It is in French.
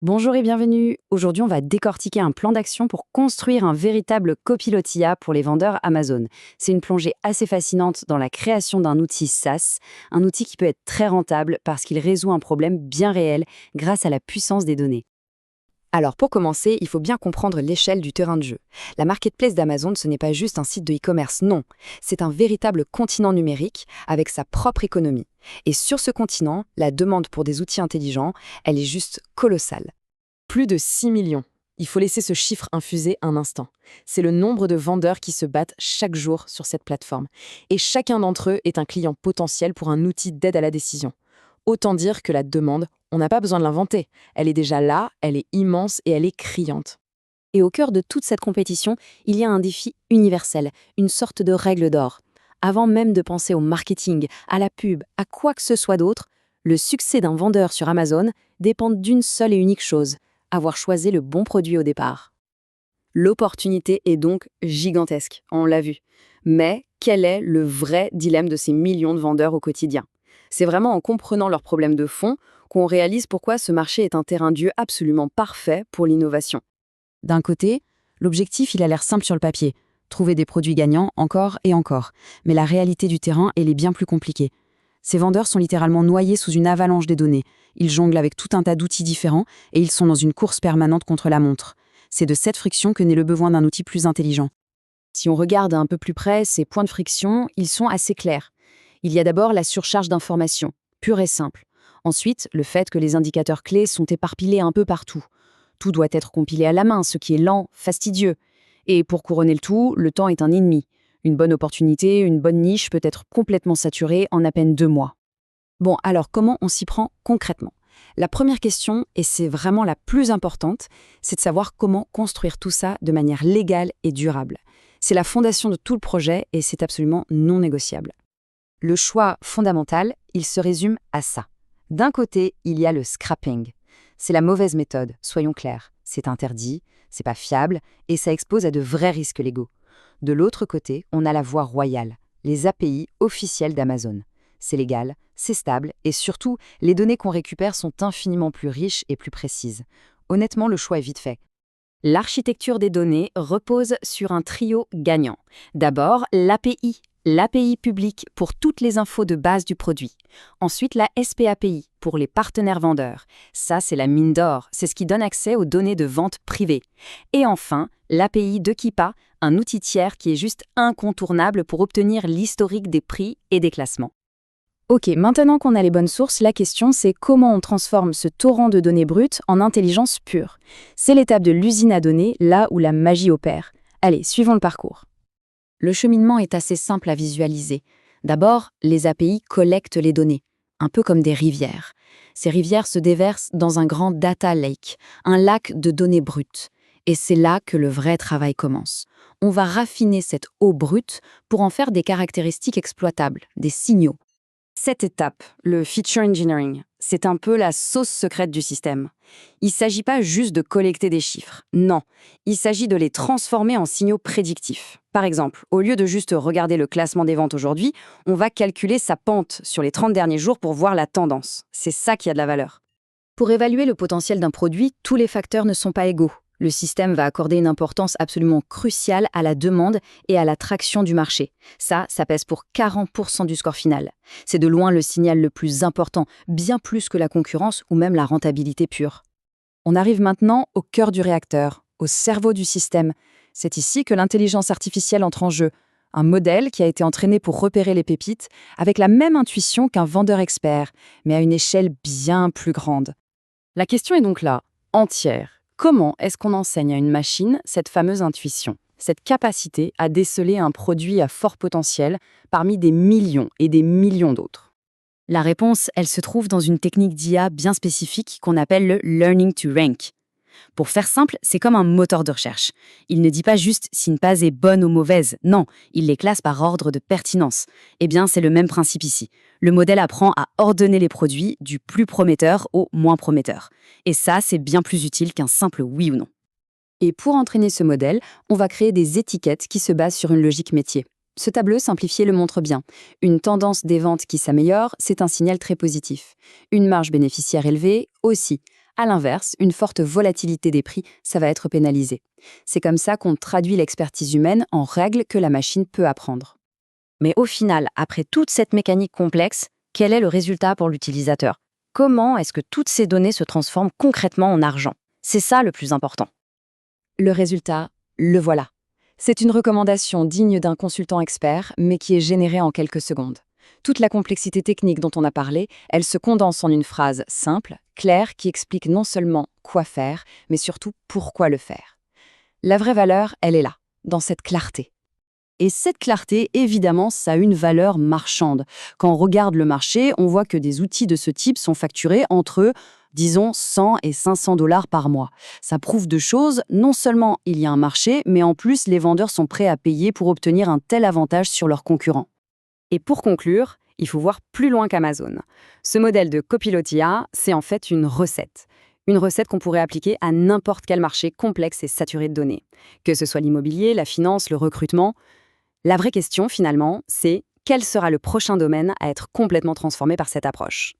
Bonjour et bienvenue. Aujourd'hui, on va décortiquer un plan d'action pour construire un véritable copilote IA pour les vendeurs Amazon. C'est une plongée assez fascinante dans la création d'un outil SaaS, un outil qui peut être très rentable parce qu'il résout un problème bien réel grâce à la puissance des données. Alors pour commencer, il faut bien comprendre l'échelle du terrain de jeu. La marketplace d'Amazon, ce n'est pas juste un site de e-commerce, non. C'est un véritable continent numérique avec sa propre économie. Et sur ce continent, la demande pour des outils intelligents, elle est juste colossale. Plus de 6 millions. Il faut laisser ce chiffre infuser un instant. C'est le nombre de vendeurs qui se battent chaque jour sur cette plateforme. Et chacun d'entre eux est un client potentiel pour un outil d'aide à la décision. Autant dire que la demande, on n'a pas besoin de l'inventer. Elle est déjà là, elle est immense et elle est criante. Et au cœur de toute cette compétition, il y a un défi universel, une sorte de règle d'or. Avant même de penser au marketing, à la pub, à quoi que ce soit d'autre, le succès d'un vendeur sur Amazon dépend d'une seule et unique chose, avoir choisi le bon produit au départ. L'opportunité est donc gigantesque, on l'a vu. Mais quel est le vrai dilemme de ces millions de vendeurs au quotidien? C'est vraiment en comprenant leurs problèmes de fond qu'on réalise pourquoi ce marché est un terrain de jeu absolument parfait pour l'innovation. D'un côté, l'objectif, il a l'air simple sur le papier. Trouver des produits gagnants encore et encore. Mais la réalité du terrain, elle est bien plus compliquée. Ces vendeurs sont littéralement noyés sous une avalanche des données. Ils jonglent avec tout un tas d'outils différents et ils sont dans une course permanente contre la montre. C'est de cette friction que naît le besoin d'un outil plus intelligent. Si on regarde un peu plus près, ces points de friction, ils sont assez clairs. Il y a d'abord la surcharge d'informations, pure et simple. Ensuite, le fait que les indicateurs clés sont éparpillés un peu partout. Tout doit être compilé à la main, ce qui est lent, fastidieux. Et pour couronner le tout, le temps est un ennemi. Une bonne opportunité, une bonne niche peut être complètement saturée en à peine 2 mois. Bon, alors comment on s'y prend concrètement? La première question, et c'est vraiment la plus importante, c'est de savoir comment construire tout ça de manière légale et durable. C'est la fondation de tout le projet et c'est absolument non négociable. Le choix fondamental, il se résume à ça. D'un côté, il y a le scrapping. C'est la mauvaise méthode, soyons clairs. C'est interdit, c'est pas fiable et ça expose à de vrais risques légaux. De l'autre côté, on a la voie royale, les API officielles d'Amazon. C'est légal, c'est stable et surtout, les données qu'on récupère sont infiniment plus riches et plus précises. Honnêtement, le choix est vite fait. L'architecture des données repose sur un trio gagnant. D'abord, l'API publique pour toutes les infos de base du produit. Ensuite, la SPAPI pour les partenaires vendeurs. Ça, c'est la mine d'or, c'est ce qui donne accès aux données de vente privée. Et enfin, l'API de Kipa, un outil tiers qui est juste incontournable pour obtenir l'historique des prix et des classements. Ok, maintenant qu'on a les bonnes sources, la question c'est comment on transforme ce torrent de données brutes en intelligence pure. C'est l'étape de l'usine à données, là où la magie opère. Allez, suivons le parcours. Le cheminement est assez simple à visualiser. D'abord, les API collectent les données, un peu comme des rivières. Ces rivières se déversent dans un grand data lake, un lac de données brutes. Et c'est là que le vrai travail commence. On va raffiner cette eau brute pour en faire des caractéristiques exploitables, des signaux. Cette étape, le feature engineering, c'est un peu la sauce secrète du système. Il ne s'agit pas juste de collecter des chiffres, non, il s'agit de les transformer en signaux prédictifs. Par exemple, au lieu de juste regarder le classement des ventes aujourd'hui, on va calculer sa pente sur les 30 derniers jours pour voir la tendance. C'est ça qui a de la valeur. Pour évaluer le potentiel d'un produit, tous les facteurs ne sont pas égaux. Le système va accorder une importance absolument cruciale à la demande et à la traction du marché. Ça pèse pour 40% du score final. C'est de loin le signal le plus important, bien plus que la concurrence ou même la rentabilité pure. On arrive maintenant au cœur du réacteur, au cerveau du système. C'est ici que l'intelligence artificielle entre en jeu. Un modèle qui a été entraîné pour repérer les pépites avec la même intuition qu'un vendeur expert, mais à une échelle bien plus grande. La question est donc là, entière. Comment est-ce qu'on enseigne à une machine cette fameuse intuition, cette capacité à déceler un produit à fort potentiel parmi des millions et des millions d'autres? La réponse, elle se trouve dans une technique d'IA bien spécifique qu'on appelle le learning to rank. Pour faire simple, c'est comme un moteur de recherche. Il ne dit pas juste si une page est bonne ou mauvaise, non, il les classe par ordre de pertinence. Eh bien, c'est le même principe ici. Le modèle apprend à ordonner les produits du plus prometteur au moins prometteur. Et ça, c'est bien plus utile qu'un simple oui ou non. Et pour entraîner ce modèle, on va créer des étiquettes qui se basent sur une logique métier. Ce tableau simplifié le montre bien. Une tendance des ventes qui s'améliore, c'est un signal très positif. Une marge bénéficiaire élevée, aussi. À l'inverse, une forte volatilité des prix, ça va être pénalisé. C'est comme ça qu'on traduit l'expertise humaine en règles que la machine peut apprendre. Mais au final, après toute cette mécanique complexe, quel est le résultat pour l'utilisateur? Comment est-ce que toutes ces données se transforment concrètement en argent? C'est ça le plus important. Le résultat, le voilà. C'est une recommandation digne d'un consultant expert, mais qui est générée en quelques secondes. Toute la complexité technique dont on a parlé, elle se condense en une phrase simple, claire, qui explique non seulement quoi faire, mais surtout pourquoi le faire. La vraie valeur, elle est là, dans cette clarté. Et cette clarté, évidemment, ça a une valeur marchande. Quand on regarde le marché, on voit que des outils de ce type sont facturés entre, disons, 100 et 500 dollars par mois. Ça prouve deux choses. Non seulement il y a un marché, mais en plus, les vendeurs sont prêts à payer pour obtenir un tel avantage sur leurs concurrents. Et pour conclure, il faut voir plus loin qu'Amazon. Ce modèle de Copilot IA, c'est en fait une recette. Une recette qu'on pourrait appliquer à n'importe quel marché complexe et saturé de données. Que ce soit l'immobilier, la finance, le recrutement. La vraie question, finalement, c'est quel sera le prochain domaine à être complètement transformé par cette approche?